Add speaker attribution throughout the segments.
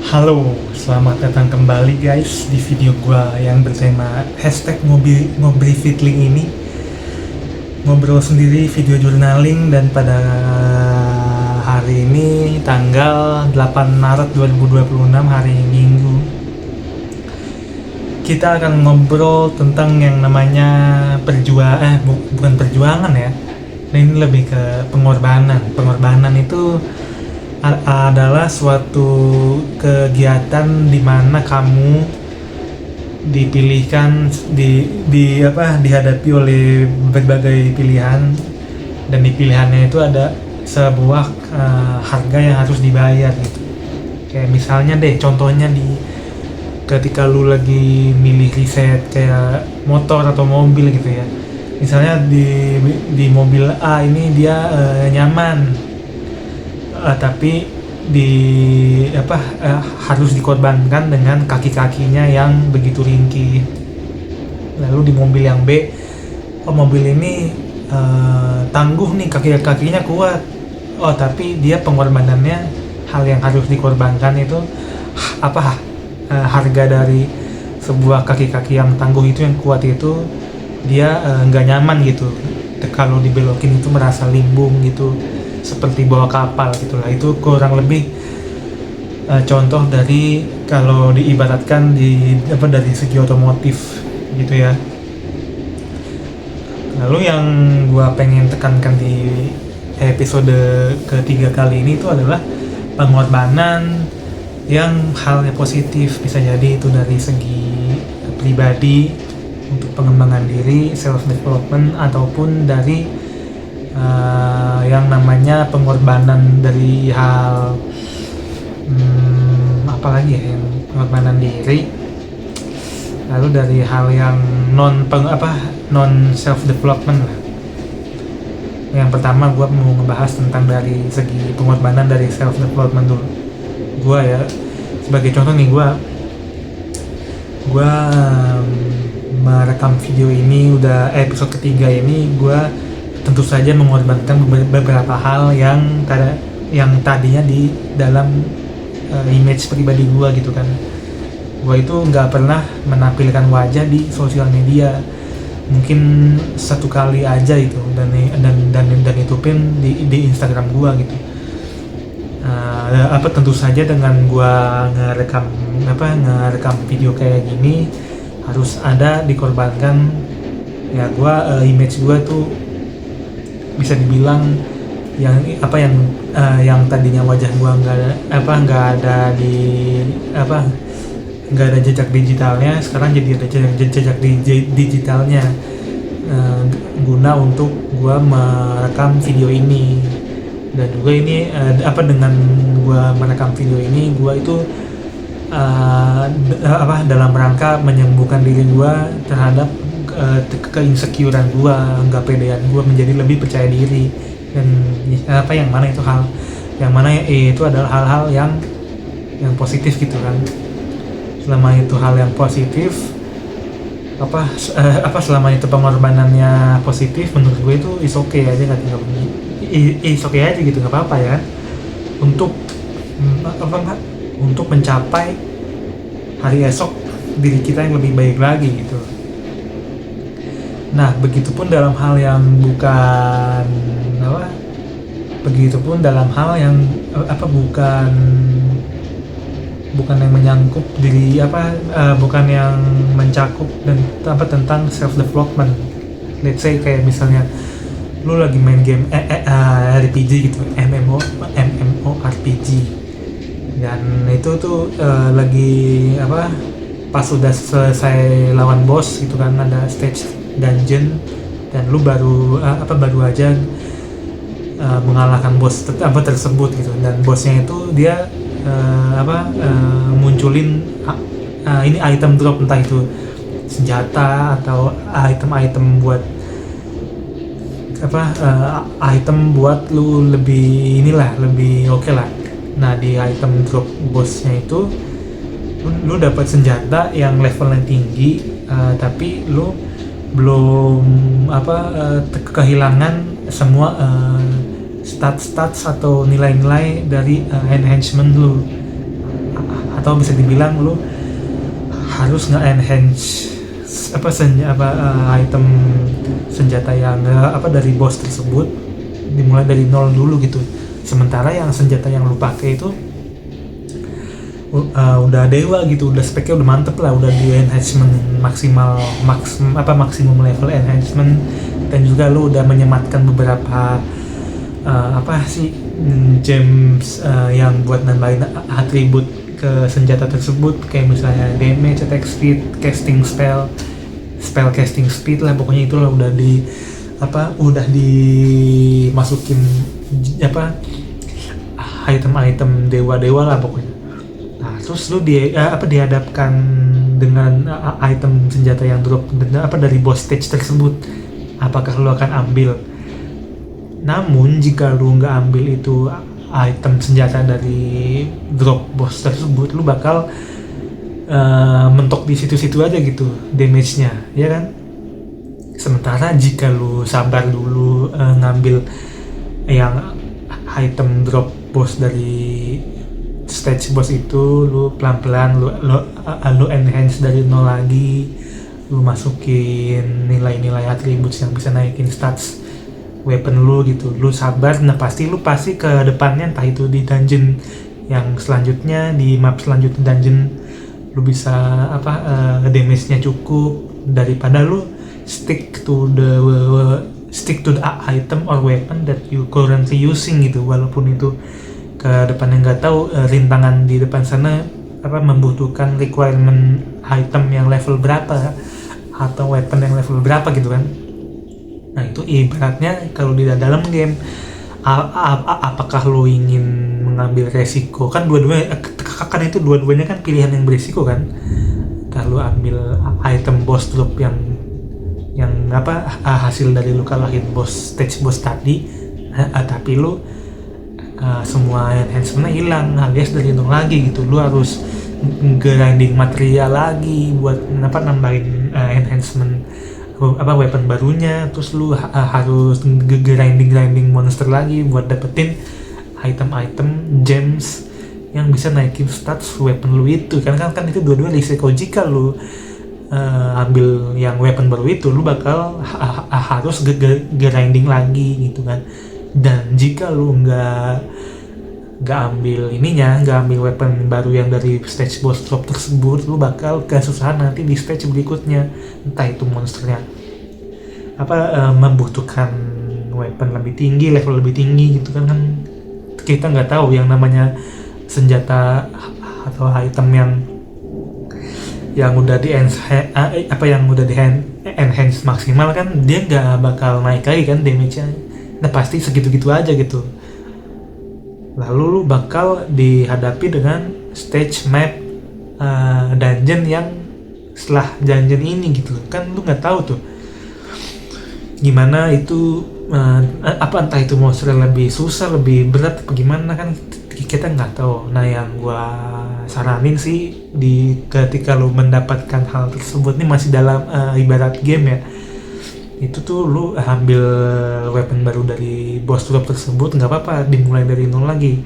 Speaker 1: Halo, selamat datang kembali guys di video gua yang bertema hashtag ngobrol fitling ini. Ngobrol sendiri video journaling, dan pada hari ini tanggal 8 Maret 2026, hari Minggu, kita akan ngobrol tentang yang namanya bukan perjuangan ya. Ini lebih ke pengorbanan. Pengorbanan itu adalah suatu kegiatan di mana kamu dipilihkan dihadapi oleh berbagai pilihan, dan di pilihannya itu ada sebuah harga yang harus dibayar gitu. Kayak misalnya deh, contohnya ketika lu lagi milih riset kayak motor atau mobil gitu ya. Misalnya di mobil A ini dia nyaman, tapi harus dikorbankan dengan kaki-kakinya yang begitu ringkih. Lalu di mobil yang B, mobil ini tangguh nih, kaki-kakinya kuat, tapi dia pengorbanannya, hal yang harus dikorbankan itu harga dari sebuah kaki-kaki yang tangguh itu, yang kuat itu, dia nggak nyaman gitu. Kalau dibelokin itu merasa limbung gitu, seperti bawa kapal gitulah. Itu kurang lebih contoh dari, kalau diibaratkan dari segi otomotif gitu ya. Lalu yang gua pengen tekankan di episode ketiga kali ini itu adalah pengorbanan yang halnya positif. Bisa jadi itu dari segi pribadi untuk pengembangan diri, self development, ataupun dari yang namanya pengorbanan dari hal apalagi ya, yang pengorbanan diri. Lalu dari hal yang non self development lah. Yang pertama gue mau ngebahas tentang dari segi pengorbanan dari self development dulu. Gue ya, sebagai contoh nih, gue merekam video ini udah episode ketiga ini. Gue tentu saja mengorbankan beberapa hal yang tadinya di dalam image pribadi gue gitu kan. Gue itu nggak pernah menampilkan wajah di sosial media, mungkin satu kali aja itu, dan itu pun di Instagram gue gitu. Tentu saja dengan gue ngerekam video kayak gini harus ada dikorbankan ya. Image gue tuh bisa dibilang yang tadinya wajah gua nggak ada jejak digitalnya, sekarang jadi ada jejak digitalnya, guna untuk gua merekam video ini. Dan juga ini dengan gua merekam video ini, gua itu dalam rangka menyembuhkan diri gua terhadap keinsecurean gua, nggak pedean gua, menjadi lebih percaya diri. Dan yang mana itu adalah hal-hal yang positif gitu kan. Selama itu hal yang positif, selama itu pengorbanannya positif, menurut gue itu is okay aja, gitu, nggak apa-apa ya, untuk mencapai hari esok diri kita yang lebih baik lagi gitu. Nah, begitupun dalam hal yang bukan yang menyangkut diri, bukan yang mencakup dan tentang self development. Let's say kayak misalnya lu lagi main game RPG gitu, MMORPG, dan itu tuh lagi pas sudah selesai lawan bos gitu kan, ada stage dungeon, dan lu baru aja mengalahkan bos tersebut gitu. Dan bosnya itu dia munculin ini item drop, entah itu senjata atau item buat item buat lu lebih oke lah. Nah, di item drop bosnya itu lu dapat senjata yang levelnya tinggi, tapi lu belum kehilangan semua stats atau nilai-nilai dari enhancement lu, atau bisa dibilang lu harus nge-enhance item senjata yang dari boss tersebut dimulai dari nol dulu gitu. Sementara yang senjata yang lu pakai itu udah dewa gitu, udah speknya udah mantep lah, udah di enhancement maksimum level enhancement, dan juga lu udah menyematkan beberapa gems yang buat nambahin atribut ke senjata tersebut, kayak misalnya damage, attack speed, casting spell casting speed lah, pokoknya itulah udah dimasukin item-item dewa-dewa lah pokoknya. Nah, terus lu dihadapkan dengan item senjata yang drop dari boss stage tersebut. Apakah lu akan ambil? Namun jika lu nggak ambil itu item senjata dari drop boss tersebut, lu bakal mentok di situ-situ aja gitu damage-nya, ya kan? Sementara jika lu sabar dulu ngambil yang item drop boss dari stage boss itu, lu pelan-pelan lu enhance dari nol lagi, lu masukin nilai-nilai atribut yang bisa naikin stats weapon lu gitu, lu sabar, nah pasti ke depannya, entah itu di dungeon yang selanjutnya, di map selanjutnya dungeon, lu bisa damage-nya cukup, daripada lu stick to the item or weapon that you currently using gitu, walaupun itu ke depannya nggak tahu rintangan di depan sana membutuhkan requirement item yang level berapa atau weapon yang level berapa gitu kan. Nah itu ibaratnya kalau di dalam game, apakah lo ingin mengambil resiko, kan dua-duanya kan pilihan yang beresiko kan. Kalau ambil item boss drop yang hasil dari lu kalahin stage boss tadi, tapi lu semua enhancement hilang, alias dari nol lagi gitu. Lu harus grinding material lagi buat nambahin enhancement weapon barunya, terus lu harus grinding monster lagi buat dapetin item gems yang bisa naikin stats weapon lu itu kan itu dua-dua risiko. Jika lu ambil yang weapon baru itu, lu bakal harus grinding lagi gitu kan. Dan jika lu nggak ambil weapon baru yang dari stage boss drop tersebut, lu bakal kesusahan nanti di stage berikutnya, entah itu monsternya membutuhkan weapon lebih tinggi, level lebih tinggi gitu kan kita nggak tahu yang namanya senjata atau item yang udah enhance maksimal kan, dia nggak bakal naik lagi kan damage-nya, nah pasti segitu-gitu aja gitu. Lalu lu bakal dihadapi dengan stage map dungeon yang setelah dungeon ini gitu kan, lu nggak tahu tuh gimana itu entah itu monster lebih susah, lebih berat apa gimana kan, kita nggak tahu. Nah yang gua saranin sih, ketika lu mendapatkan hal tersebut nih masih dalam ibarat game ya, itu tuh lu ambil weapon baru dari boss drop tersebut, nggak apa-apa dimulai dari nol lagi,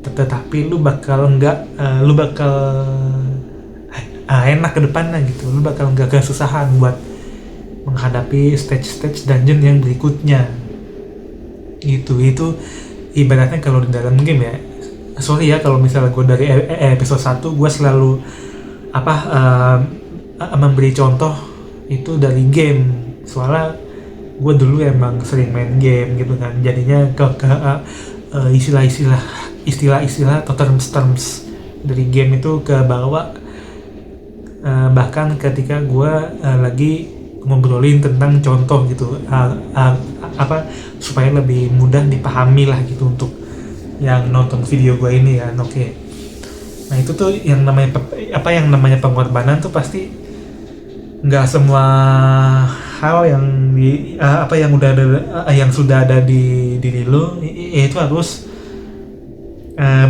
Speaker 1: tetapi lu bakal enak ke depannya gitu. Lu bakal nggak kesusahan buat menghadapi stage dungeon yang berikutnya gitu. Itu ibaratnya kalau di dalam game ya, sorry ya kalau misalnya gue dari episode 1 gue selalu memberi contoh itu dari game, soalnya gue dulu emang sering main game gitu kan, jadinya istilah-istilah atau terms dari game itu ke bawah, bahkan ketika gue lagi ngobrolin tentang contoh gitu, supaya lebih mudah dipahami lah gitu untuk yang nonton video gue ini kan. Oke. Nah itu tuh yang namanya pengorbanan tuh pasti nggak semua hal yang sudah ada di diri lo itu harus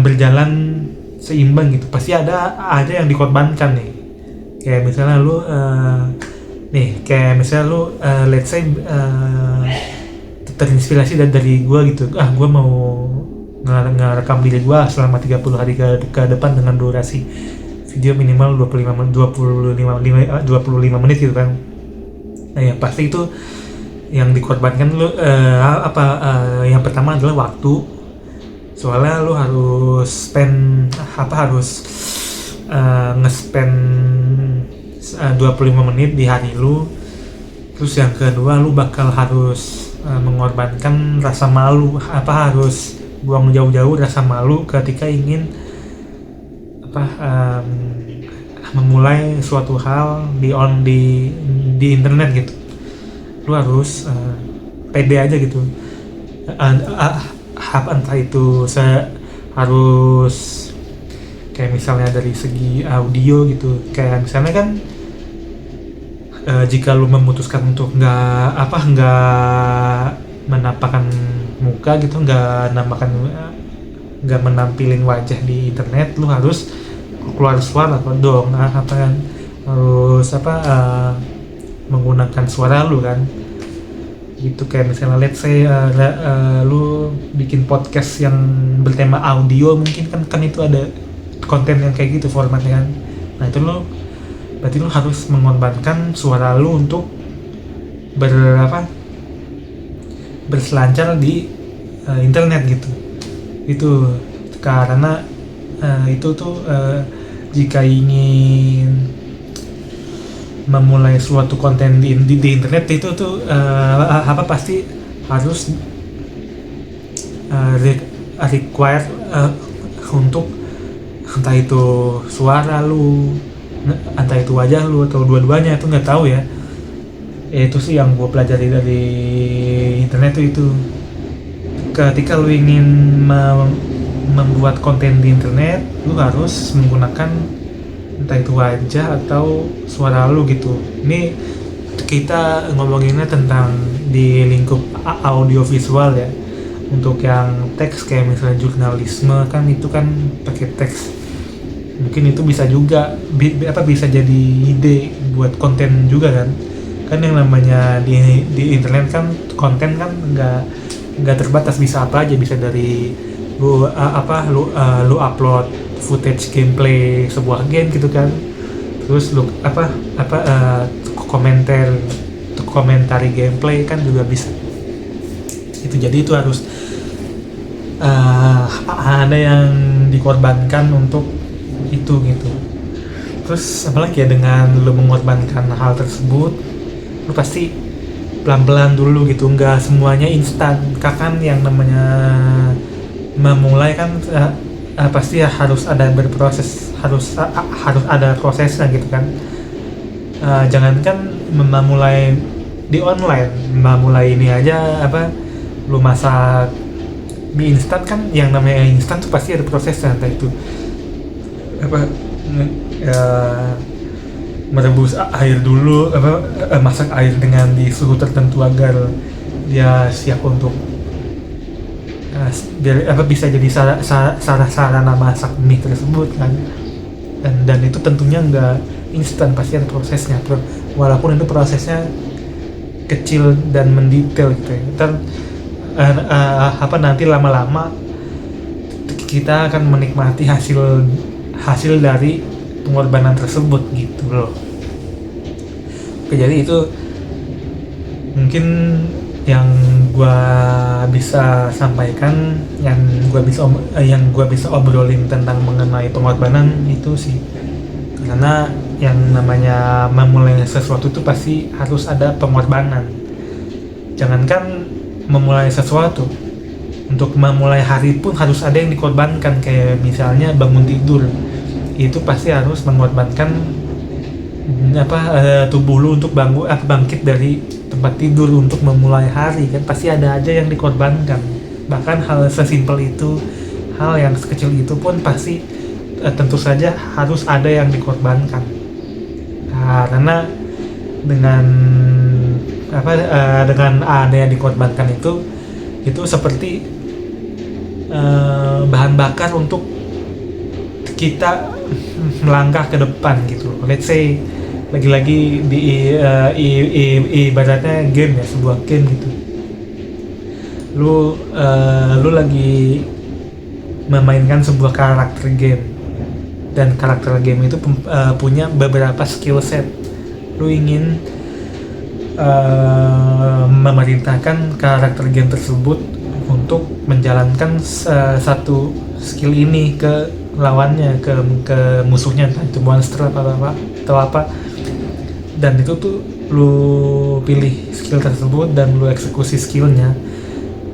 Speaker 1: berjalan seimbang gitu. Pasti ada yang dikorbankan nih. Kayak misalnya lu let's say terinspirasi dari gue gitu. Gue mau ngerekam diri gue selama 30 hari ke depan dengan durasi video minimal 25 menit gitu kan. Nah ya pasti itu yang dikorbankan lu yang pertama adalah waktu, soalnya lu harus nge-spend 25 menit di hari lu. Terus yang kedua lu bakal harus mengorbankan rasa malu, harus buang jauh-jauh rasa malu ketika ingin memulai suatu hal di internet gitu. Lu harus pede aja gitu, entah itu harus kayak misalnya dari segi audio gitu, kayak misalnya kan jika lu memutuskan untuk nggak menampakkan muka gitu, nggak menampilin wajah di internet, lu harus keluar suara dong, harus menggunakan suara lu kan gitu. Kayak misalnya let's say lu bikin podcast yang bertema audio, mungkin kan itu ada konten yang kayak gitu formatnya kan. Nah itu berarti lu harus mengorbankan suara lu untuk berselancar di internet gitu. Itu karena itu tuh jika ingin memulai suatu konten di internet itu tuh pasti harus required untuk entah itu suara lu, entah itu wajah lu, atau dua-duanya, itu nggak tahu ya. Itu sih yang gue pelajari dari internet itu ketika lu ingin membuat konten di internet, lu harus menggunakan entah itu wajah atau suara lu gitu. Ini kita ngomonginnya tentang di lingkup audio visual ya. Untuk yang teks kayak misalnya jurnalisme kan itu kan pakai teks, mungkin itu bisa juga bisa jadi ide buat konten juga kan yang namanya di internet kan konten kan nggak terbatas, bisa apa aja, bisa dari lu upload footage gameplay sebuah game gitu kan, terus lu komentari gameplay kan juga bisa itu. Jadi itu harus ada yang dikorbankan untuk itu gitu. Terus apalagi ya, dengan lu mengorbankan hal tersebut, lu pasti pelan-pelan dulu gitu, nggak semuanya instan. Kan yang namanya memulai kan pasti ya harus ada berproses, harus ada prosesnya gitu kan. Jangankan memulai di online, memulai ini aja lu masak mie instan kan, yang namanya instan tuh pasti ada prosesnya, entah itu merebus air dulu, masak air dengan di suhu tertentu agar dia siap untuk bisa jadi sarana masak mie tersebut kan. Dan itu tentunya nggak instan, pasti ada prosesnya, walaupun itu prosesnya kecil dan mendetail gitu ya. Nanti lama-lama kita akan menikmati hasil dari pengorbanan tersebut gitu loh. Oke, jadi itu mungkin yang gua bisa sampaikan, yang gua bisa obrolin tentang mengenai pengorbanan itu sih. Karena yang namanya memulai sesuatu itu pasti harus ada pengorbanan. Jangankan memulai sesuatu, untuk memulai hari pun harus ada yang dikorbankan. Kayak misalnya bangun tidur, itu pasti harus mengorbankan tubuh lu untuk bangkit dari tempat tidur untuk memulai hari kan, pasti ada aja yang dikorbankan. Bahkan hal sesimpel itu, hal yang sekecil itu pun pasti tentu saja harus ada yang dikorbankan. Karena dengan ada yang dikorbankan itu seperti bahan bakar untuk kita melangkah ke depan gitu. Let's say lagi-lagi ibaratnya game ya, sebuah game gitu. Lu lagi memainkan sebuah karakter game, dan karakter game itu punya beberapa skill set. Lu ingin memerintahkan karakter game tersebut untuk menjalankan satu skill ini ke lawannya, ke musuhnya, entah itu monster atau apa, dan itu tuh lu pilih skill tersebut dan lu eksekusi skillnya.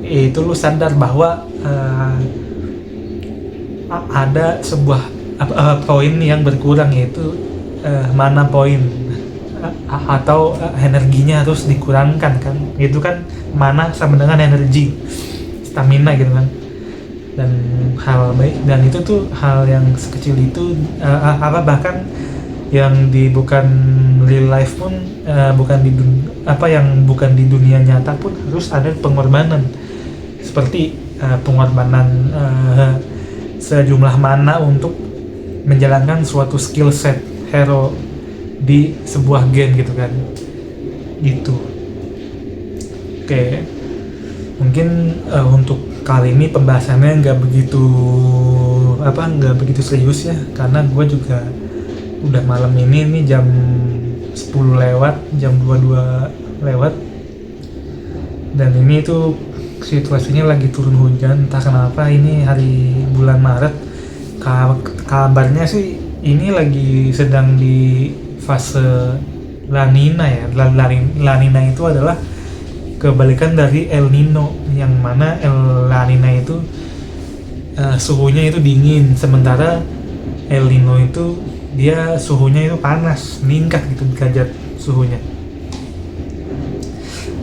Speaker 1: Itu lu sadar bahwa ada sebuah poin yang berkurang, yaitu mana poin atau energinya harus dikurangkan kan. Itu kan mana sama dengan energi, stamina gitu kan. Dan hal baik, dan itu tuh hal yang sekecil itu bahkan yang bukan real life pun, bukan di dunia nyata pun harus ada pengorbanan, seperti pengorbanan sejumlah mana untuk menjalankan suatu skill set hero di sebuah game gitu kan. Gitu. Oke, mungkin untuk kali ini pembahasannya nggak begitu serius ya, karena gue juga udah malam ini jam 10 lewat, jam 22 lewat, dan ini tuh situasinya lagi turun hujan, entah kenapa. Ini hari bulan Maret, kabarnya sih ini lagi sedang di fase La Nina ya. La Nina itu adalah kebalikan dari El Nino, yang mana La Nina itu suhunya itu dingin, sementara El Nino itu dia suhunya itu panas, meningkat gitu derajat suhunya.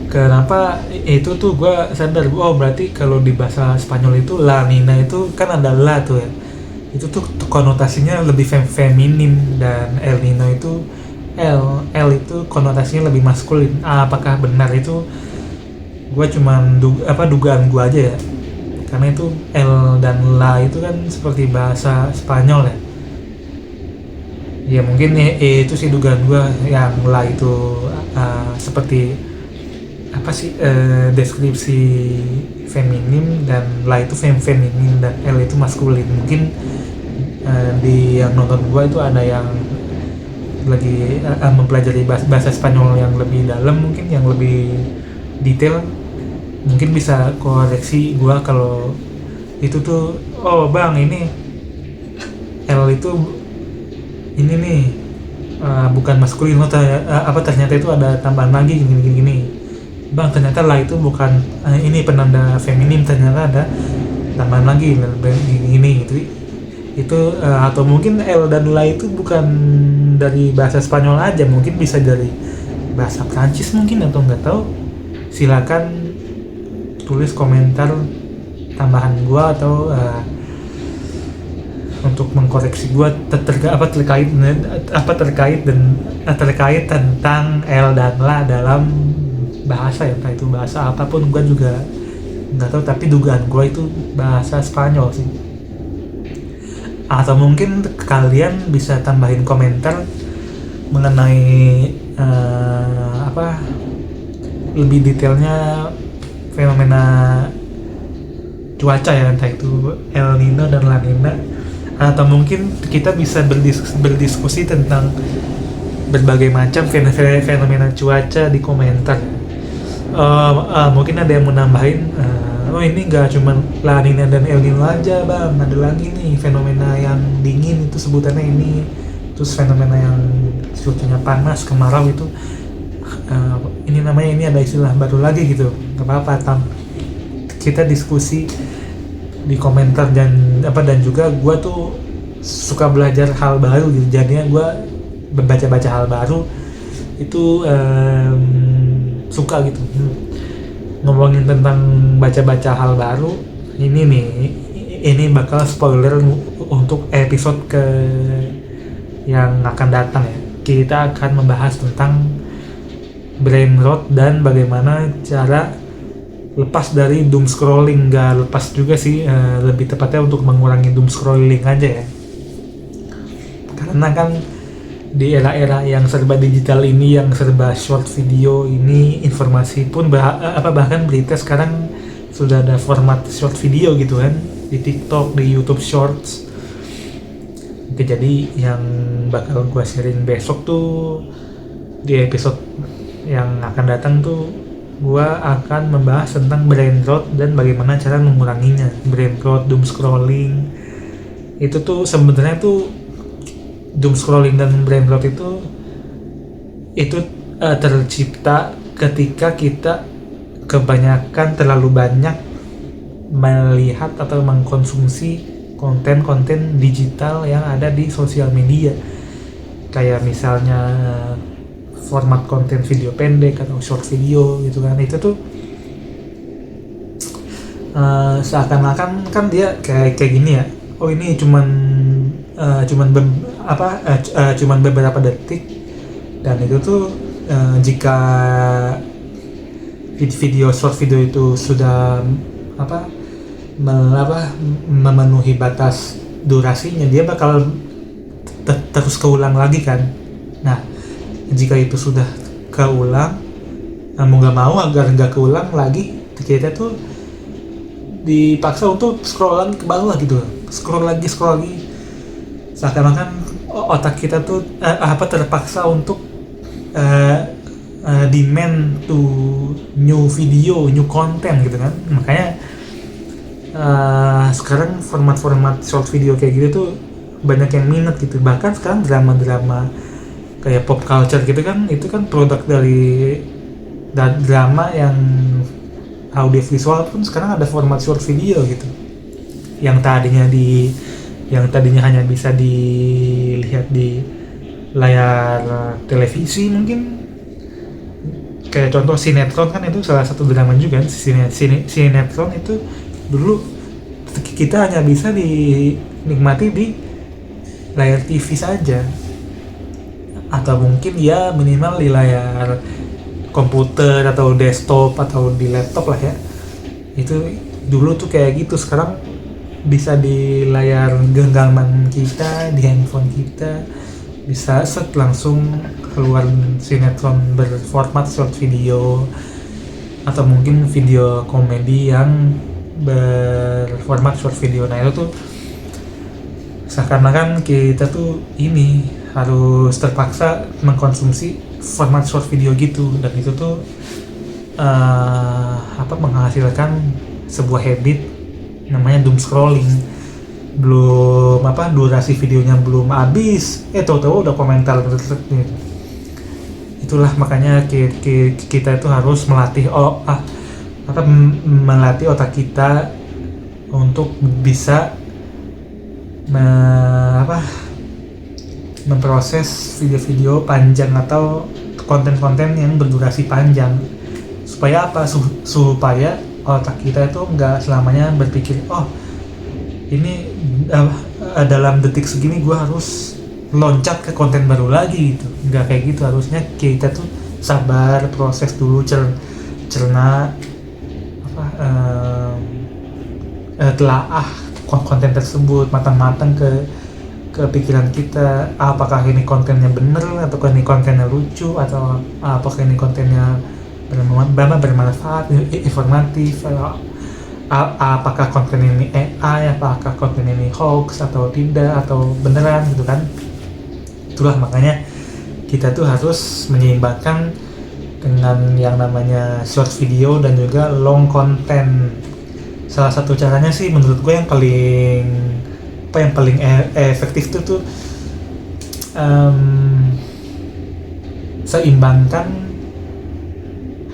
Speaker 1: Kenapa itu tuh gue sadar, berarti kalau di bahasa Spanyol itu La Nina itu kan ada la tuh ya, itu tuh konotasinya lebih feminim, dan El Nino itu L itu konotasinya lebih maskulin. Apakah benar itu? Gue cuman dugaan gue aja ya, karena itu L dan La itu kan seperti bahasa Spanyol ya. Ya mungkin itu sih dugaan gue, yang La itu seperti deskripsi feminim, dan La itu feminim, dan L itu maskulin. Mungkin di yang nonton gue itu ada yang lagi mempelajari bahasa Spanyol yang lebih dalam, mungkin yang lebih detail, mungkin bisa koreksi gue kalau itu tuh bang, ini L itu ini nih bukan maskulin, ternyata itu ada tambahan lagi gini bang, ternyata La itu bukan ini penanda feminim, ternyata ada tambahan lagi gini gitu. Itu atau mungkin L dan La itu bukan dari bahasa Spanyol aja, mungkin bisa dari bahasa Prancis mungkin, atau nggak tahu. Silakan tulis komentar tambahan gua, atau untuk mengkoreksi gua terkait tentang L dan La dalam bahasa ya, entah itu bahasa apapun, gua juga nggak tahu, tapi dugaan gua itu bahasa Spanyol sih. Atau mungkin kalian bisa tambahin komentar mengenai lebih detailnya fenomena cuaca ya, entah itu El Nino dan La Nina, atau mungkin kita bisa berdiskusi tentang berbagai macam fenomena cuaca di komentar. Mungkin ada yang menambahin, ini nggak cuma La Nina dan El Nino aja bang, ada lagi nih fenomena yang dingin, itu sebutannya ini, terus fenomena yang cuacanya panas, kemarau itu ini namanya, ini ada istilah baru lagi gitu. Gak apa-apa, kita diskusi di komentar, dan juga gue tuh suka belajar hal baru gitu, jadinya gue baca hal baru itu suka gitu. Ngomongin tentang baca hal baru ini bakal spoiler untuk episode yang akan datang ya. Kita akan membahas tentang brain rot dan bagaimana cara lepas dari doom scrolling. Gak lepas juga sih, lebih tepatnya untuk mengurangi doom scrolling aja ya, karena kan di era-era yang serba digital ini, yang serba short video ini, informasi pun bahkan berita sekarang sudah ada format short video gitu kan. di TikTok, di YouTube Shorts. Oke, jadi yang bakal gue sharing besok tuh di episode yang akan datang tuh gue akan membahas tentang brain rot dan bagaimana cara menguranginya. Brain rot, doom scrolling, itu tuh sebenarnya tuh doom scrolling dan brain rot itu tercipta ketika kita kebanyakan terlalu banyak melihat atau mengkonsumsi konten-konten digital yang ada di sosial media, kayak misalnya format konten video pendek atau short video gitu kan. Itu tuh seakan-akan kan dia kayak gini ya, oh ini cuman beberapa detik, dan itu tuh jika short video itu sudah memenuhi batas durasinya, dia bakal terus keulang lagi kan. Nah, jika itu sudah keulang, mau nggak mau agar nggak keulang lagi, kita tuh dipaksa untuk scrollan ke bawah gitu, scroll lagi, seakan-akan otak kita tuh terpaksa untuk demand to new video, new content gitu kan. Makanya sekarang format short video kayak gitu tuh banyak yang minat gitu. Bahkan sekarang drama-drama kayak pop culture gitu kan, itu kan produk dari drama yang audio visual pun sekarang ada format short video gitu, yang tadinya hanya bisa dilihat di layar televisi mungkin. Kayak contoh sinetron kan, itu salah satu drama juga. Sinetron itu dulu kita hanya bisa dinikmati di layar TV saja, atau mungkin ya minimal di layar komputer atau desktop atau di laptop lah ya. Itu dulu tuh kayak gitu. Sekarang bisa di layar genggaman kita, di handphone kita, bisa langsung keluar sinetron berformat short video, atau mungkin video komedi yang berformat short video. Nah, itu tuh seakan-akan kita tuh ini harus terpaksa mengkonsumsi format short video gitu, dan itu tuh menghasilkan sebuah habit namanya doom scrolling. Belum durasi videonya belum habis, tahu-tahu udah komentar gitu. Itulah makanya kita itu harus melatih melatih otak kita untuk bisa memproses video-video panjang atau konten-konten yang berdurasi panjang. Supaya supaya otak kita itu nggak selamanya berpikir, oh ini dalam detik segini gue harus loncat ke konten baru lagi gitu. Nggak kayak gitu. Harusnya kita tuh sabar, proses dulu, cerna telaah konten tersebut matang-matang ke pikiran kita, apakah ini kontennya bener, ataukah ini kontennya lucu, atau apakah ini kontennya bermanfaat, informatif, apakah konten ini AI, apakah konten ini hoax atau tidak, atau beneran gitu kan. Itulah makanya kita tuh harus menyeimbangkan dengan yang namanya short video dan juga long content. Salah satu caranya sih menurut gue yang paling efektif tuh seimbangkan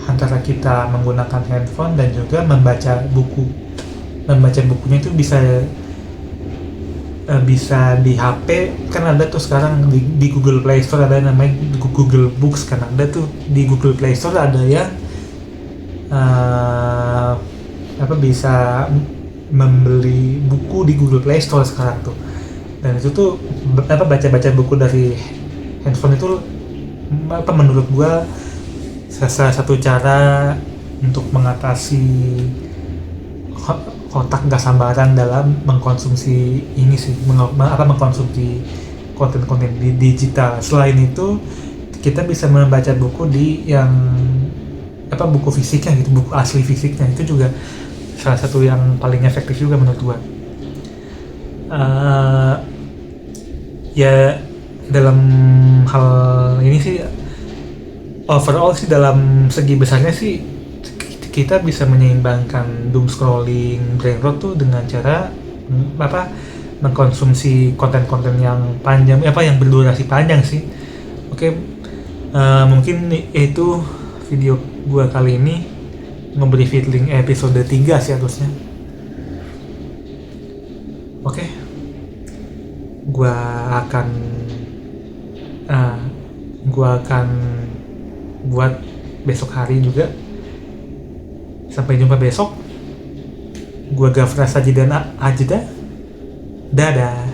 Speaker 1: antara kita menggunakan handphone dan juga membaca buku. Membaca bukunya itu bisa di HP kan, ada tuh sekarang di Google Play Store ada namanya Google Books kan, ada tuh di Google Play Store ada yang bisa membeli buku di Google Play Store sekarang tuh. Dan itu tuh baca buku dari handphone itu menurut gua salah satu cara untuk mengatasi otak nggak sambaran dalam mengkonsumsi ini sih, mengkonsumsi konten-konten di digital. Selain itu kita bisa membaca buku di yang buku fisiknya gitu, buku asli fisiknya, itu juga salah satu yang paling efektif juga menurut gua. uh, ya dalam hal ini sih overall sih dalam segi besarnya sih kita bisa menyeimbangkan doom scrolling brain rot tuh dengan cara apa mengkonsumsi konten-konten yang panjang yang berdurasi panjang sih. Oke, mungkin itu video gua kali ini memberi feeling episode 3 sih harusnya. Oke, gua akan buat besok hari juga. Sampai jumpa besok. Gua Gafra Sajidana Ajda. Dadah.